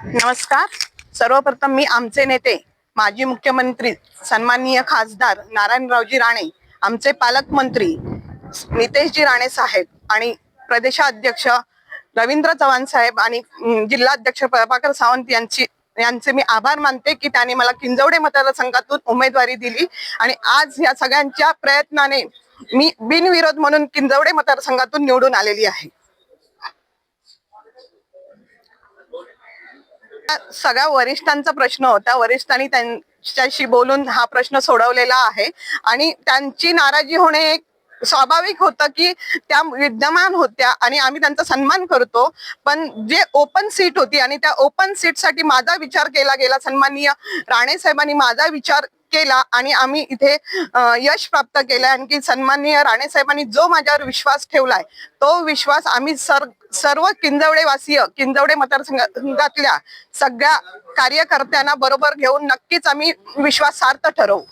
नमस्कार. सर्वप्रथम मी आमचे नेते माजी मुख्यमंत्री सन्माननीय खासदार नारायणरावजी राणे, आमचे पालकमंत्री नितेशजी राणे साहेब आणि प्रदेशाध्यक्ष रवींद्र चव्हाण साहेब आणि जिल्हाध्यक्ष प्रभाकर सावंत यांचे मी आभार मानते की त्यांनी मला किंजवडे मतदारसंघातून उमेदवारी दिली आणि आज या सगळ्यांच्या प्रयत्नाने मी बिनविरोध म्हणून किंजवडे मतदारसंघातून निवडून आलेली आहे. सगळ्या वरिष्ठांचा प्रश्न होता, वरिष्ठांनी त्यांच्याशी बोलून हा प्रश्न सोडवलेला आहे आणि त्यांची नाराजी होणे एक स्वाभाविक होतं की त्या विद्यमान होत्या आणि आम्ही त्यांचा सन्मान करतो, पण जे ओपन सीट होती आणि त्या ओपन सीट साठी माझा विचार केला गेला. सन्माननीय राणे साहेबांनी माझा विचार केला आणि आम्ही इथे यश प्राप्त केलं. आणखी सन्माननीय राणे साहेबांनी जो माझ्यावर विश्वास ठेवलाय तो विश्वास आम्ही सर्व किंजवडेवासीय, किंजवडे मतदारसंघातल्या सगळ्या कार्यकर्त्यांना बरोबर घेऊन नक्कीच आम्ही विश्वासार्थ ठरवू.